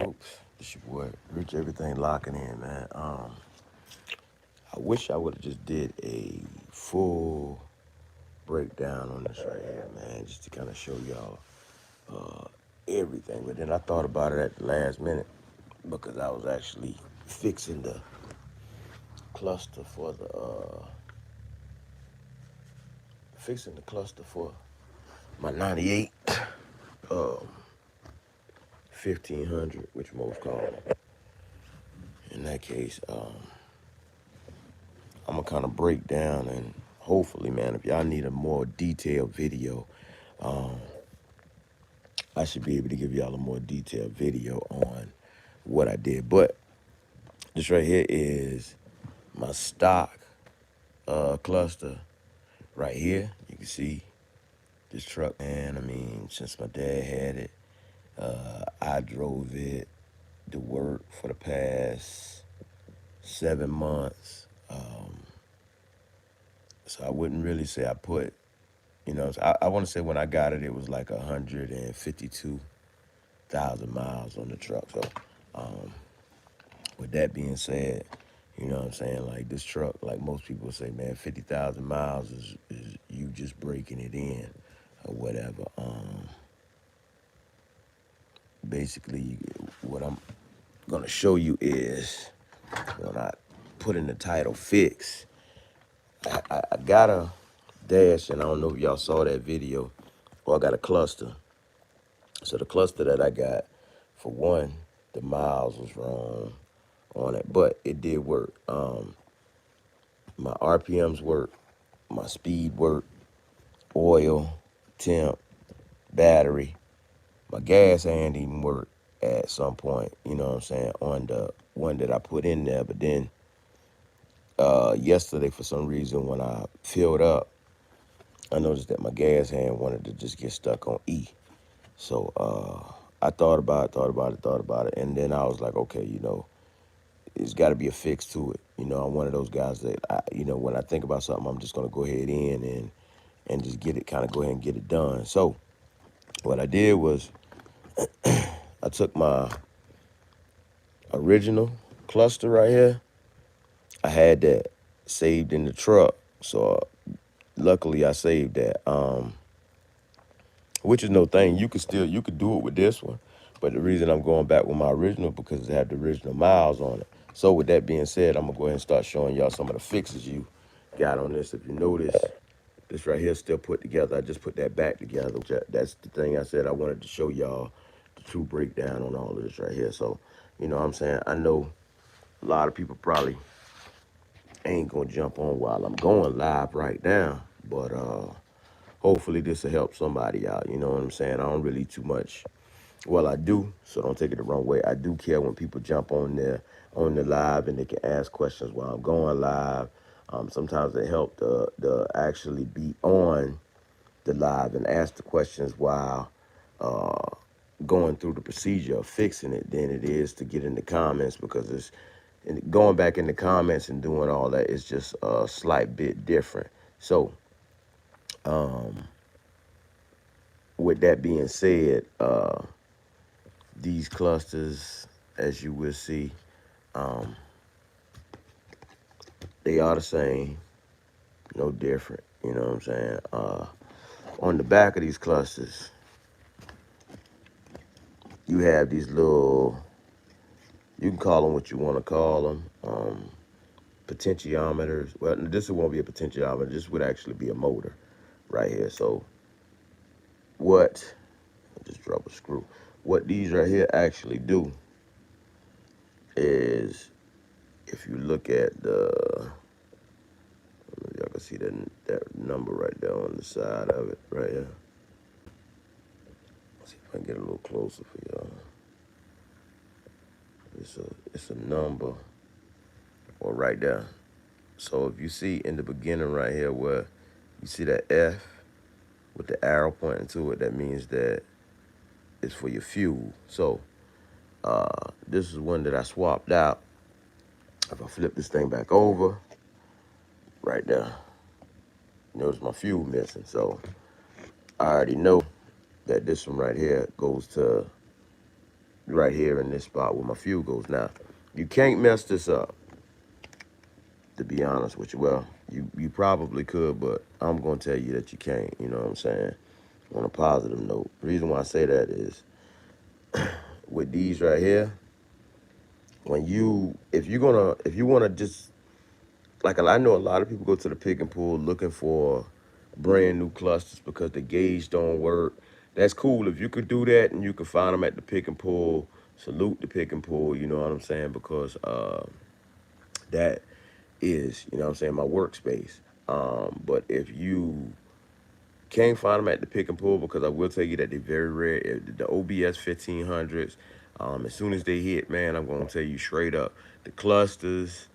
Oops, it's your boy, Rich. Everything locking in, man. I wish I would have just did a full breakdown on this right here, man, just to kind of show y'all everything. But then I thought about it at the last minute because I was actually fixing the cluster for my '98 um, 1500, which most call it. In that case, I'm gonna kind of break down and hopefully, man, if y'all need a more detailed video, um, I should be able to give y'all a more detailed video on what I did. But this right here is my stock cluster right here. You can see this truck, and I mean, since my dad had it, I drove it to work for the past 7 months. So I wouldn't really say I put, I want to say when I got it, it was like 152,000 miles on the truck. So um, with that being said, you know what I'm saying? Like this truck, like most people say, man, 50,000 miles is you just breaking it in or whatever. Basically, what I'm going to show you is when I put in the title fix, I got a dash, and I don't know if y'all saw that video, or I got a cluster. So the cluster that I got, for one, the miles was wrong on it, but it did work. My RPMs work, my speed work, oil, temp, battery. My gas hand even worked at some point, you know what I'm saying, on the one that I put in there. But then yesterday, for some reason, when I filled up, I noticed that my gas hand wanted to just get stuck on E. So I thought about it, and then I was like, okay, it's got to be a fix to it. I'm one of those guys that, when I think about something, I'm just going to go ahead and just go ahead and get it done. So what I did was I took my original cluster right here. I had that saved in the truck, so luckily I saved that. Which is no thing. You could do it with this one, but the reason I'm going back with my original because it had the original miles on it. So with that being said, I'm gonna go ahead and start showing y'all some of the fixes you got on this. If you notice, this right here is still put together. I just put that back together. That's the thing I said I wanted to show y'all the true breakdown on all of this right here. So, you know what I'm saying? I know a lot of people probably ain't gonna jump on while I'm going live right now, but hopefully this will help somebody out. You know what I'm saying? I don't really too much. Well, I do, so don't take it the wrong way. I do care when people jump on the live and they can ask questions while I'm going live. Sometimes they help to actually be on the live and ask the questions while going through the procedure of fixing it than it is to get in the comments, because going back in the comments and doing all that is just a slight bit different. So with that being said, these clusters, as you will see, they are the same, no different. You know what I'm saying? On the back of these clusters, you have these little, you can call them what you want to call them, potentiometers. Well, this won't be a potentiometer. This would actually be a motor right here. So I'll just drop a screw. What these right here actually do is, if you look at y'all can see that number right there on the side of it right here. Let's see if I can get a little closer for y'all. It's a number, or right there. So if you see in the beginning right here where you see that F with the arrow pointing to it, that means that it's for your fuel. So this is one that I swapped out. If I flip this thing back over, right there, notice my fuel missing. So I already know that this one right here goes to right here in this spot where my fuel goes. Now, you can't mess this up, to be honest with you. Well, you probably could, but I'm going to tell you that you can't, you know what I'm saying, on a positive note. The reason why I say that is with these right here, if you want to just, like, I know a lot of people go to the pick and pull looking for brand new clusters because the gauge don't work. That's cool. If you could do that and you can find them at the pick and pull, salute the pick and pull, you know what I'm saying? Because that is, you know what I'm saying, my workspace. But if you can't find them at the pick and pull, because I will tell you that they're very rare. The OBS 1500s, as soon as they hit, man, I'm gonna tell you straight up, the clusters,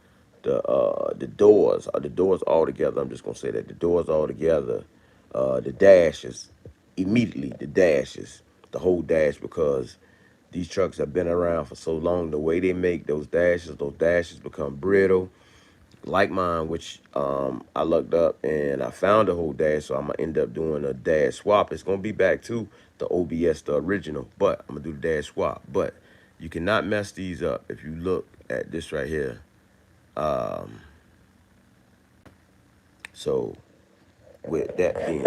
the doors all together. I'm just gonna say that the doors all together, the dashes, immediately the dashes, the whole dash, because these trucks have been around for so long. The way they make those dashes become brittle, like mine, which I looked up and I found a whole dash, so I'm gonna end up doing a dash swap. It's gonna be back to the OBS, the original, but I'm gonna do the dash swap. But you cannot mess these up. If you look at this right here, so with that being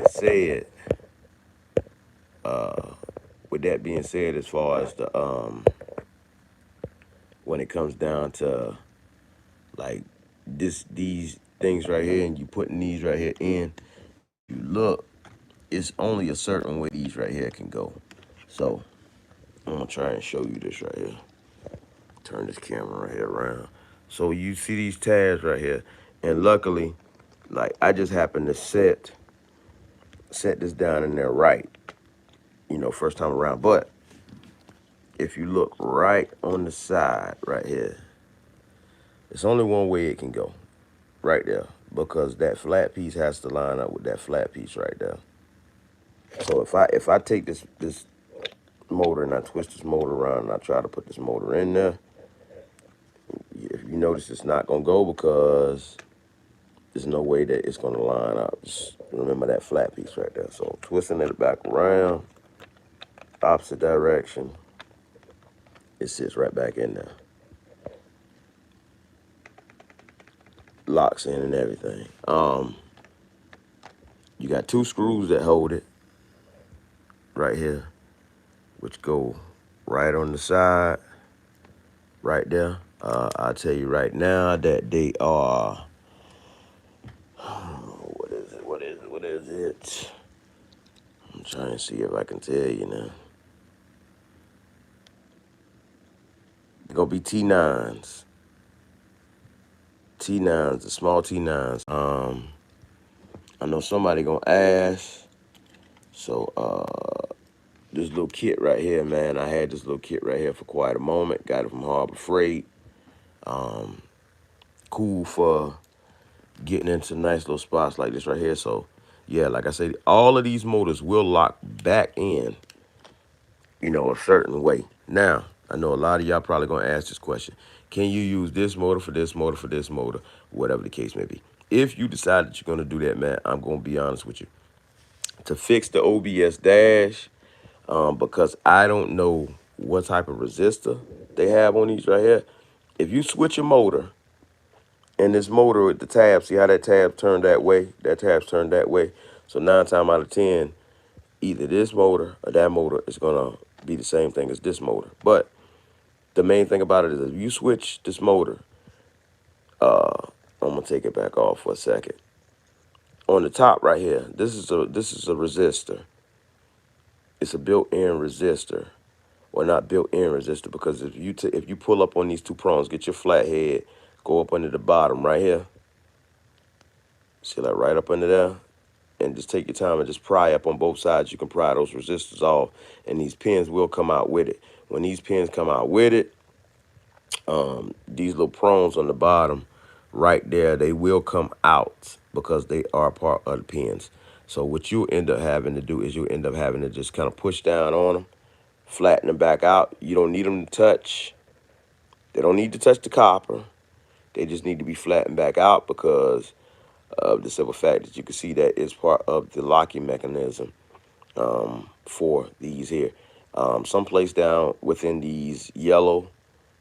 said, as far as the when it comes down to like these things right here, and you putting these right here in, you look, it's only a certain way these right here can go. So I'm gonna try and show you this right here. Turn this camera right here around. So you see these tabs right here, and luckily, like, I just happened to set this down in there right, you know, first time around. But if you look right on the side right here, it's only one way it can go, right there, because that flat piece has to line up with that flat piece right there. So if I take this motor and I twist this motor around and I try to put this motor in there, if you notice, it's not gonna go because there's no way that it's gonna line up. Just remember that flat piece right there. So twisting it back around, opposite direction, it sits right back in there. Locks in and everything. You got two screws that hold it right here, which go right on the side, right there. I'll tell you right now that they are, what is it? I'm trying to see if I can tell you now. They're gonna be T9s. T9s, the small T9s. I know somebody gonna ask. So this little kit right here, man, I had this little kit right here for quite a moment. Got it from Harbor Freight. Cool for getting into nice little spots like this right here. So yeah, like I said, all of these motors will lock back in, you know, a certain way. Now, I know a lot of y'all probably gonna ask this question: can you use this motor for this motor for this motor, whatever the case may be? If you decide that you're gonna do that, man, I'm gonna be honest with you. To fix the OBS dash, because I don't know what type of resistor they have on these right here. If you switch a motor, and this motor with the tab, see how that tab turned that way? That tab's turned that way. So 9 times out of 10, either this motor or that motor is gonna be the same thing as this motor. But the main thing about it is if you switch this motor, I'm gonna take it back off for a second. On the top right here, this is a resistor. It's a built-in resistor. Well, not built-in resistor, because if you pull up on these two prongs, get your flathead, go up under the bottom right here. See that right up under there? And just take your time and just pry up on both sides. You can pry those resistors off, and these pins will come out with it. When these pins come out with it, these little prongs on the bottom right there, they will come out because they are part of the pins. So what you end up having to do is you end up having to just kind of push down on them, flatten them back out. You don't need them to touch. They don't need to touch the copper. They just need to be flattened back out because of the simple fact that you can see that it's part of the locking mechanism for these here. Someplace down within these yellow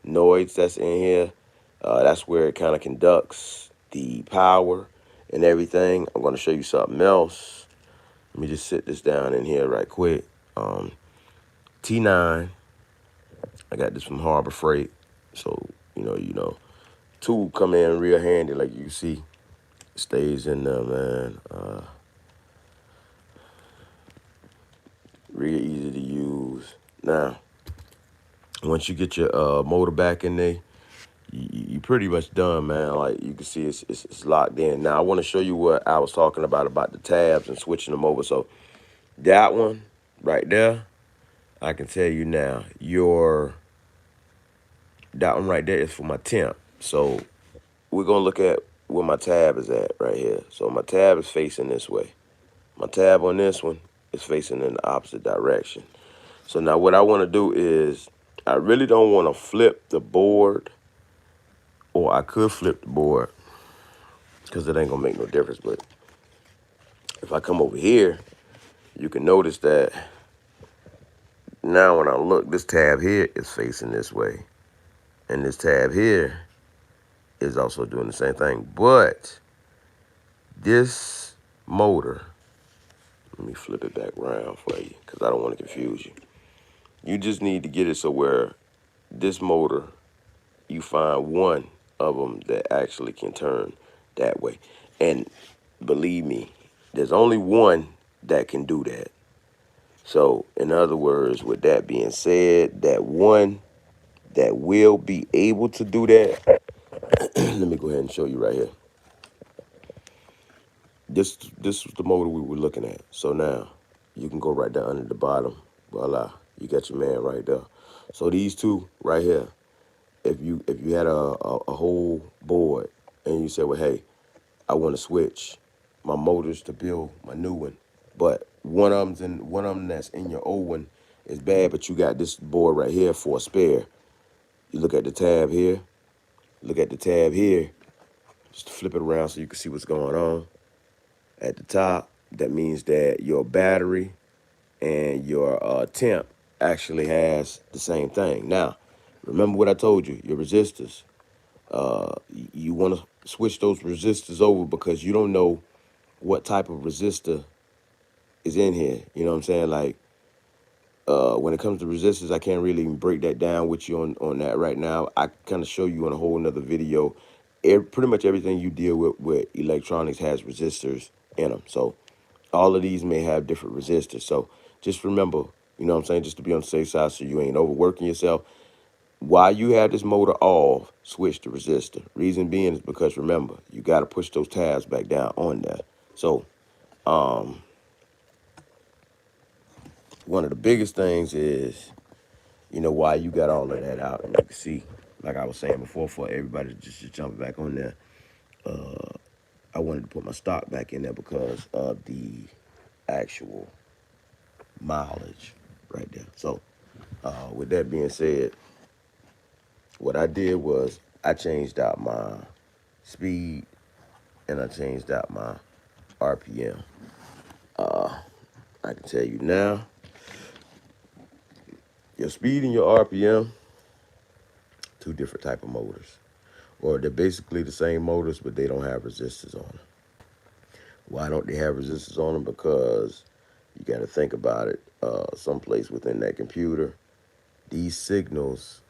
nodes that's in here, that's where it kind of conducts the power and everything. I'm going to show you something else. Let me just sit this down in here right quick. T9, I got this from Harbor Freight. So, you know, tool come in real handy, like you see. It stays in there, man. Real easy to use. Now, once you get your motor back in there, you pretty much done, man. Like you can see, it's locked in. Now, I want to show you what I was talking about the tabs and switching them over. So that one right there, I can tell you now, that one right there is for my temp. So we're going to look at where my tab is at right here. So my tab is facing this way. My tab on this one is facing in the opposite direction. So now what I want to do is, I really don't want to flip the board, or I could flip the board because it ain't going to make no difference. But if I come over here, you can notice that now when I look, this tab here is facing this way. And this tab here is also doing the same thing. But this motor, let me flip it back around for you because I don't want to confuse you. You just need to get it so where this motor, you find one of them that actually can turn that way. And believe me, there's only one that can do that. So in other words, with that being said, that one that will be able to do that, let me go ahead and show you right here. This was the motor we were looking at. So now you can go right down under the bottom. Voila, you got your man right there. So these two right here, if you had a whole board and you said, well, hey, I want to switch my motors to build my new one, but one of them that's in your old one is bad, but you got this board right here for a spare. You look at the tab here, look at the tab here, just flip it around so you can see what's going on. At the top, that means that your battery and your temp actually has the same thing. Now, remember what I told you, your resistors. You want to switch those resistors over because you don't know what type of resistor is in here. You know what I'm saying? Like, when it comes to resistors, I can't really even break that down with you on that right now. I kind of show you on a whole nother video. Pretty much everything you deal with electronics has resistors in them. So all of these may have different resistors. So just remember, you know what I'm saying, just to be on the safe side so you ain't overworking yourself. While you have this motor off, switch the resistor. Reason being is because, remember, you got to push those tabs back down on there. So one of the biggest things is, why you got all of that out. And you can see, like I was saying before, for everybody to just jump back on there, I wanted to put my stock back in there because of the actual mileage right there. So with that being said, what I did was I changed out my speed and I changed out my RPM. I can tell you now, your speed and your RPM, two different type of motors. Or they're basically the same motors, but they don't have resistors on them. Why don't they have resistors on them? Because you got to think about it. Someplace within that computer, these signals,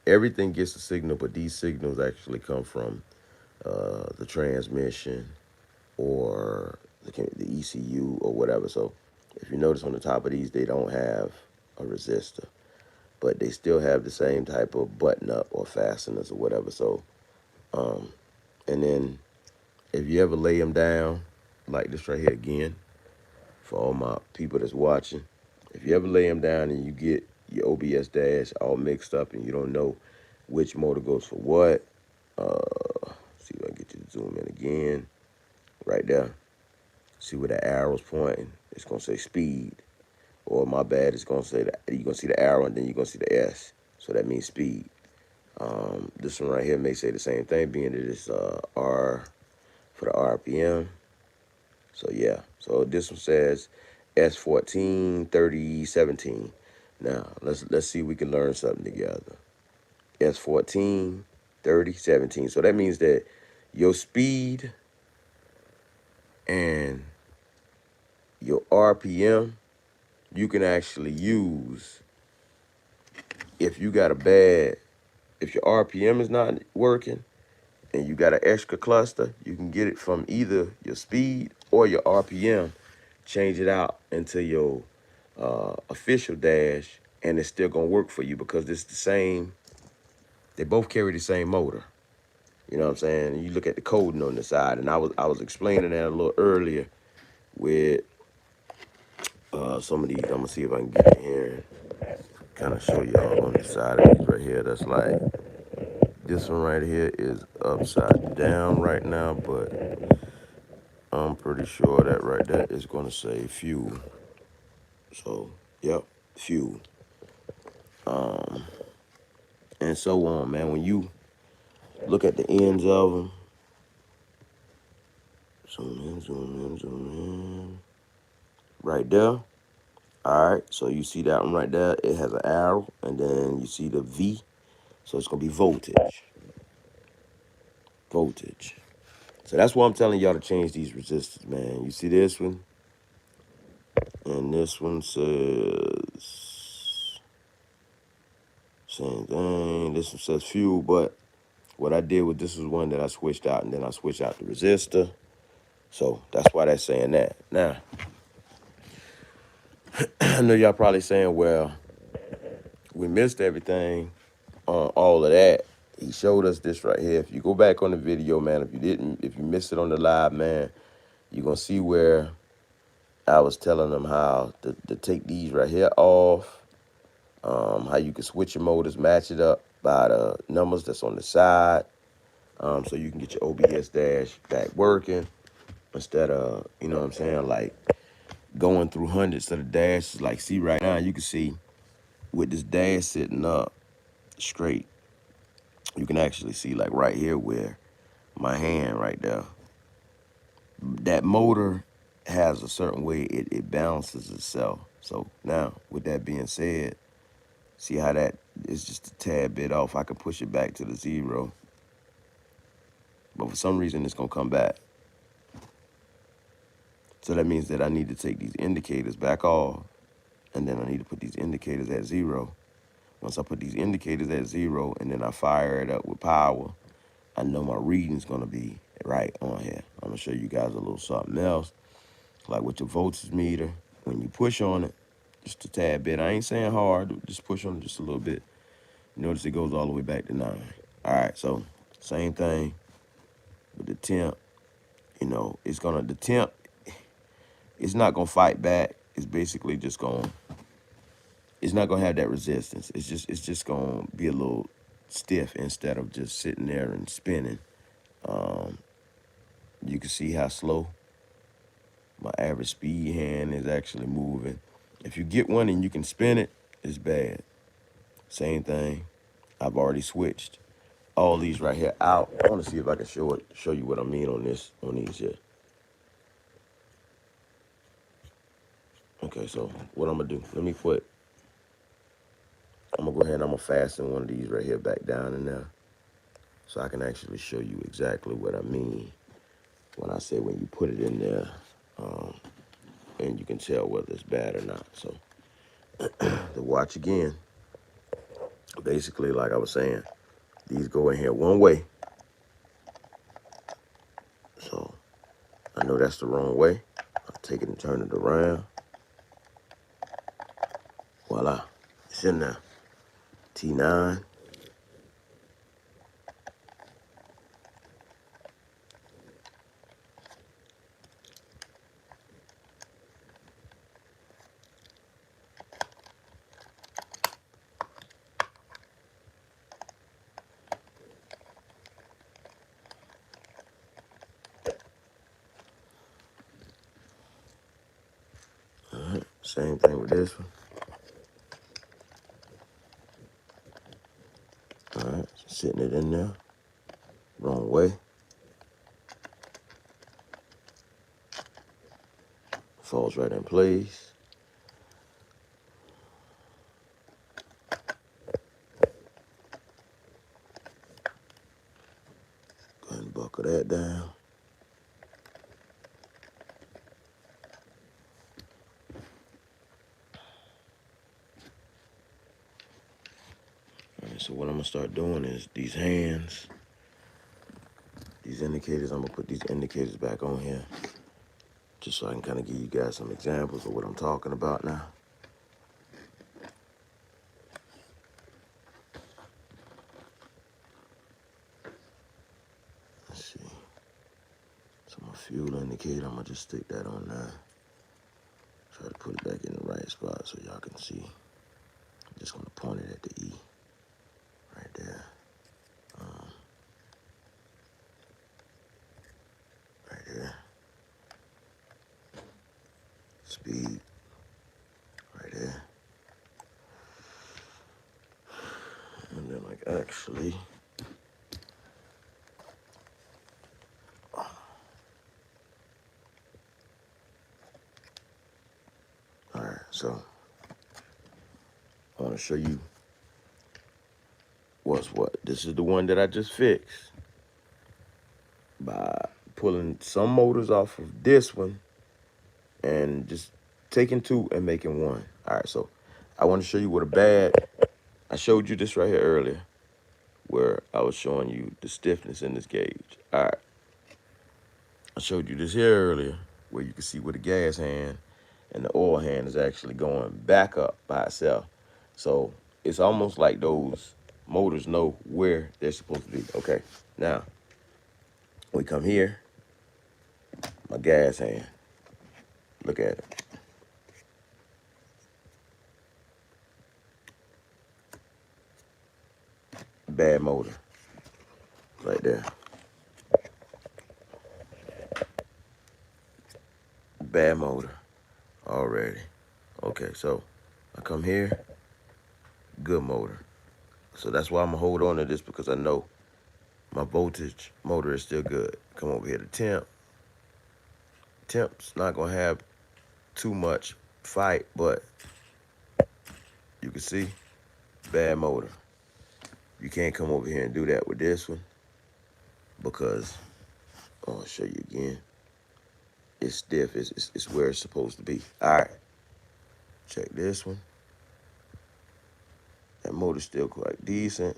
everything gets a signal, but these signals actually come from the transmission or the ECU or whatever. So if you notice on the top of these, they don't have a resistor, but they still have the same type of button up or fasteners or whatever. So, and then if you ever lay them down, like this right here again, for all my people that's watching, if you ever lay them down and you get your OBS dash all mixed up and you don't know which motor goes for what, see if I can get you to zoom in again, right there. See where the arrow's pointing? It's gonna say speed, or my bad, it's gonna say that you're gonna see the arrow and then you're gonna see the S, so that means speed. This one right here may say the same thing, being that it's R for the RPM. So yeah, so this one says S14 30 17. Now, let's see if we can learn something together. S14, 30, 17. So that means that your speed and your RPM, you can actually use if you got if your RPM is not working and you got an extra cluster, you can get it from either your speed or your RPM, change it out into your official dash, and it's still gonna work for you because it's the same. They both carry the same motor. You know what I'm saying? You look at the coding on the side, and I was explaining that a little earlier with some of these. I'm gonna see if I can get in here and kind of show y'all on the side of these right here. That's like this one right here is upside down right now, but I'm pretty sure that right there is gonna say fuel. So yep, fuel. And so on, man. When you look at the ends of them, zoom in, zoom in, zoom in. Right there. All right, so you see that one right there. It has an arrow, and then you see the V. So it's gonna be voltage. Voltage. So that's why I'm telling y'all to change these resistors, man. You see this one? And this one says same thing. This one says fuel, but what I did with this was one that I switched out, and then I switched out the resistor. So that's why that's saying that. Now, I know y'all probably saying, well, we missed everything on all of that. He showed us this right here. If you go back on the video, man, if you missed it on the live, man, you're gonna see where I was telling them how to take these right here off, how you can switch your motors, match it up by the numbers that's on the side, so you can get your OBS dash back working instead of, you know what I'm saying, like going through hundreds of the dashes. Like, see right now, you can see with this dash sitting up straight, you can actually see like right here where my hand right there, that motor has a certain way it balances itself. So now with that being said, see how that is just a tad bit off. I can push it back to the 0, but for some reason it's gonna come back. So that means that I need to take these indicators back off, and then I need to put these indicators at 0. Once I put these indicators at 0 and then I fire it up with power, I know my reading's gonna be right on here. I'm gonna show you guys a little something else. Like with your voltage meter, when you push on it, just a tad bit. I ain't saying hard, just push on it just a little bit. Notice it goes all the way back to 9. All right, so same thing with the temp. You know, the temp, it's not gonna fight back. It's basically just it's not gonna have that resistance. It's just gonna be a little stiff instead of just sitting there and spinning. You can see how slow my average speed hand is actually moving. If you get one and you can spin it, it's bad. Same thing. I've already switched all these right here out. I want to see if I can show you what I mean on these here. Okay, so what I'm gonna do? I'm gonna go ahead and I'm gonna fasten one of these right here back down in there, so I can actually show you exactly what I mean when I say when you put it in there, and you can tell whether it's bad or not. So the watch again. Basically, like I was saying, these go in here one way. So I know that's the wrong way. I'll take it and turn it around. Voila, it's in there. T9. All right, same thing with this one. All right, sitting it in there. Wrong way. Falls right in place. for that down. All right, so what I'm gonna start doing is these hands, these indicators, I'm gonna put these indicators back on here just so I can kind of give you guys some examples of what I'm talking about now. Let's see. So my fuel indicator, I'm gonna just stick that on there. Try to put it back in the right spot so y'all can see. I'm just gonna point it at the E right there. Right there. Speed right there. And then like actually, all right, so I want to show you what's what. This is the one that I just fixed by pulling some motors off of this one and just taking two and making one. All right, so I want to show you what a bad, I showed you this right here earlier where I was showing you the stiffness in this gauge. All right, I showed you this here earlier where you can see where the gas hand and the oil hand is actually going back up by itself. So it's almost like those motors know where they're supposed to be. Okay, now we come here, my gas hand, look at it. Bad motor right there. Bad motor already. Okay, so I come here, good motor. So that's why I'm gonna hold on to this, because I know my voltage motor is still good. Come over here to temp. Temp's not gonna have too much fight, but you can see, bad motor. You can't come over here and do that with this one because, oh, I'll show you again. It's stiff, it's where it's supposed to be. All right, check this one. That motor's still quite decent.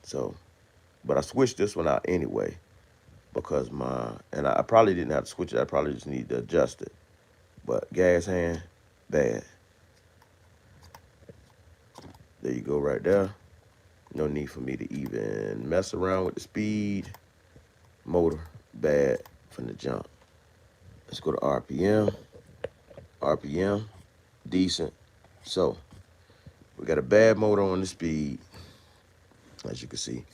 So, but I switched this one out anyway because and I probably didn't have to switch it. I probably just need to adjust it. But gas hand, bad. There you go right there. No need for me to even mess around with the speed. Motor, bad from the jump. Let's go to RPM. RPM, decent. So, we got a bad motor on the speed, as you can see.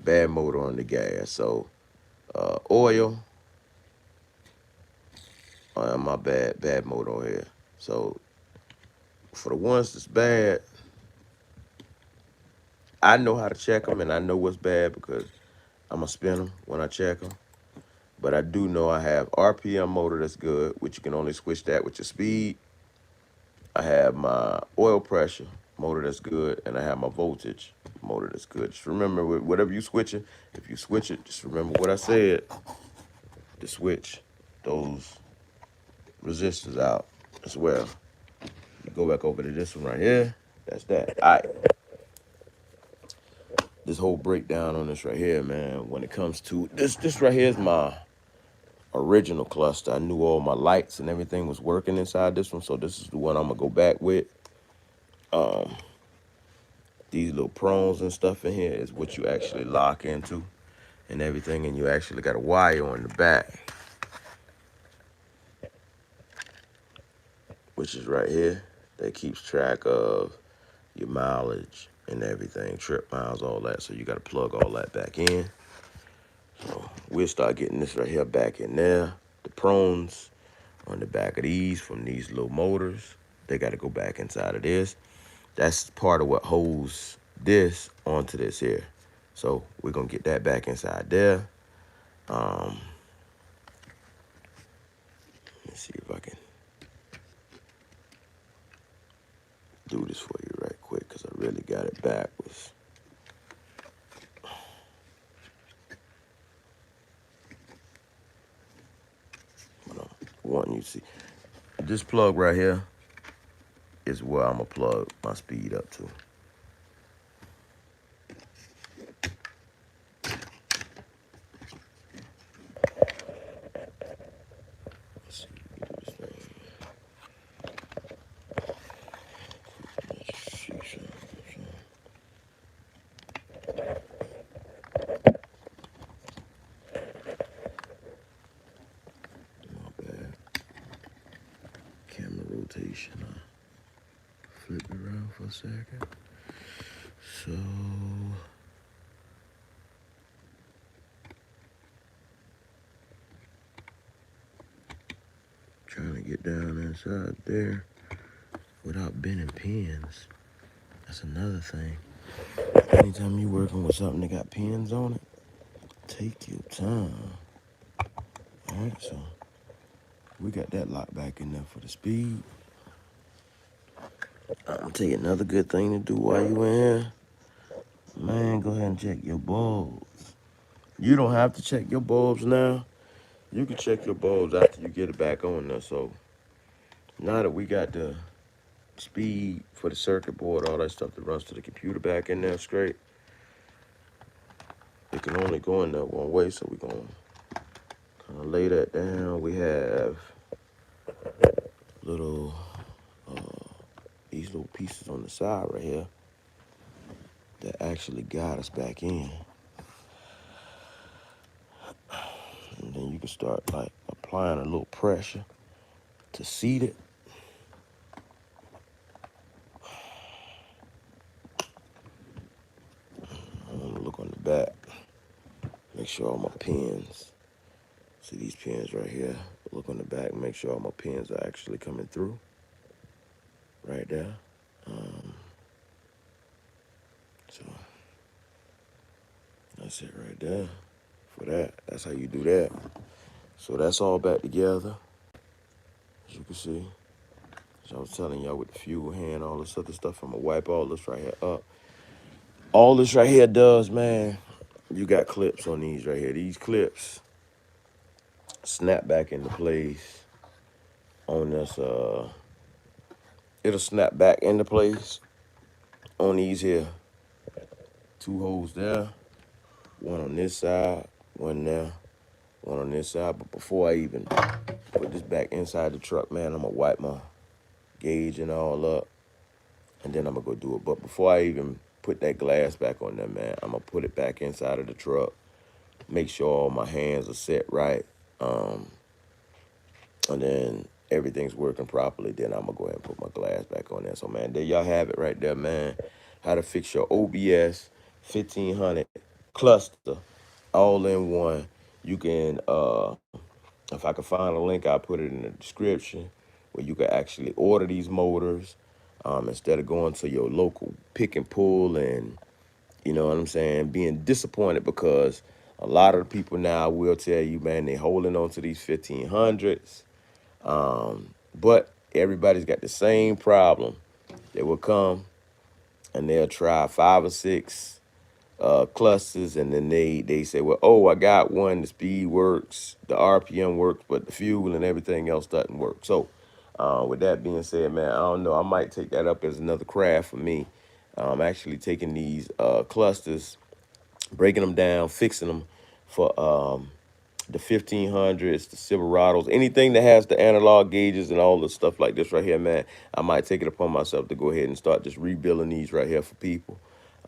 Bad motor on the gas. So, oil, my bad motor on here. So, for the ones that's bad, I know how to check them, and I know what's bad because I'm going to spin them when I check them. But I do know I have RPM motor that's good, which you can only switch that with your speed. I have my oil pressure motor that's good, and I have my voltage motor that's good. Just remember, whatever you switching, if you switch it, just remember what I said to switch those resistors out as well. You go back over to this one right here. That's that. All right. This whole breakdown on this right here, man, when it comes to this right here is my original cluster. I knew all my lights and everything was working inside this one, so this is the one I'm gonna go back with. These little prongs and stuff in here is what you actually lock into and everything, and you actually got a wire on the back, which is right here, that keeps track of your mileage and everything, trip miles, all that. So you got to plug all that back in. So we'll start getting this right here back in there. The prongs on the back of these from these little motors, they got to go back inside of this. That's part of what holds this onto this here. So we're going to get that back inside there. Let's see if I can do this for you right quick, because I really got it backwards. wanting you to see. This plug right here is where I'm gonna plug my speed up to. Let's see if we can do this thing. My bad. Camera rotation. Flip it around for a second. So trying to get down inside there without bending pins. That's another thing. Anytime you working with something that got pins on it, take your time. Alright, so we got that locked back in there for the speed. I'm gonna tell you another good thing to do while you in here. Man, go ahead and check your bulbs. You don't have to check your bulbs now. You can check your bulbs after you get it back on there. So now that we got the speed for the circuit board, all that stuff that runs to the computer back in there straight, it can only go in there one way. So we're gonna kind of lay that down. We have little these little pieces on the side right here that actually guide us back in. And then you can start like applying a little pressure to seat it. I want to look on the back, make sure all my pins, see these pins right here, look on the back, make sure all my pins are actually coming through right there. So that's it right there for that. That's how you do that. So that's all back together, as you can see. As I was telling y'all with the fuel hand, all this other stuff, I'm gonna wipe all this right here up. All this right here does, man, you got clips on these right here. These clips snap back into place on this, it'll snap back into place on these here. Two holes there, one on this side, one there, one on this side. But before I even put this back inside the truck, man, I'm gonna wipe my gauge and all up, and then I'm gonna go do it. But before I even put that glass back on there, man, I'm gonna put it back inside of the truck, make sure all my hands are set right, and then everything's working properly. Then I'm gonna go ahead and put my glass back on there. So, man, there y'all have it right there, man. How to fix your OBS 1500 cluster all in one. You can, if I can find a link, I'll put it in the description where you can actually order these motors instead of going to your local pick and pull and, you know what I'm saying, being disappointed because a lot of the people now will tell you, man, they holding on to these 1500s. But everybody's got the same problem. They will come and they'll try 5 or 6 clusters, and then they say, well, oh, I got one, the speed works, the RPM works, but the fuel and everything else doesn't work. So with that being said, man, I don't know, I might take that up as another craft for me. Actually taking these clusters, breaking them down, fixing them for the 1500s, the Silverados, anything that has the analog gauges and all the stuff like this right here, man, I might take it upon myself to go ahead and start just rebuilding these right here for people.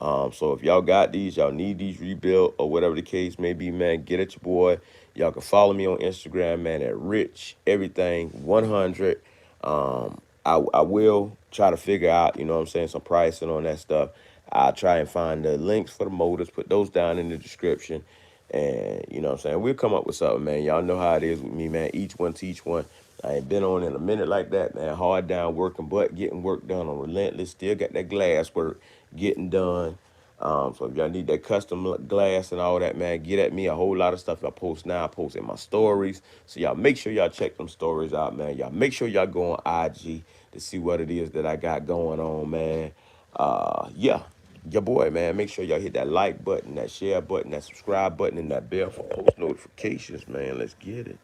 So if y'all got these, y'all need these rebuilt or whatever the case may be, man, get at your boy. Y'all can follow me on Instagram, man, at Rich Everything 100. I will try to figure out, you know what I'm saying, some pricing on that stuff. I'll try and find the links for the motors, put those down in the description. And, you know what I'm saying, we'll come up with something, man. Y'all know how it is with me, man. Each one teach one. I ain't been on in a minute like that, man. Hard down working, but getting work done on relentless. Still got that glass work getting done. So if y'all need that custom glass and all that, man, get at me. A whole lot of stuff I post now. I post in my stories. So y'all make sure y'all check them stories out, man. Y'all make sure y'all go on IG to see what it is that I got going on, man. Yeah, your boy, man. Make sure y'all hit that like button, that share button, that subscribe button, and that bell for post notifications, man. Let's get it.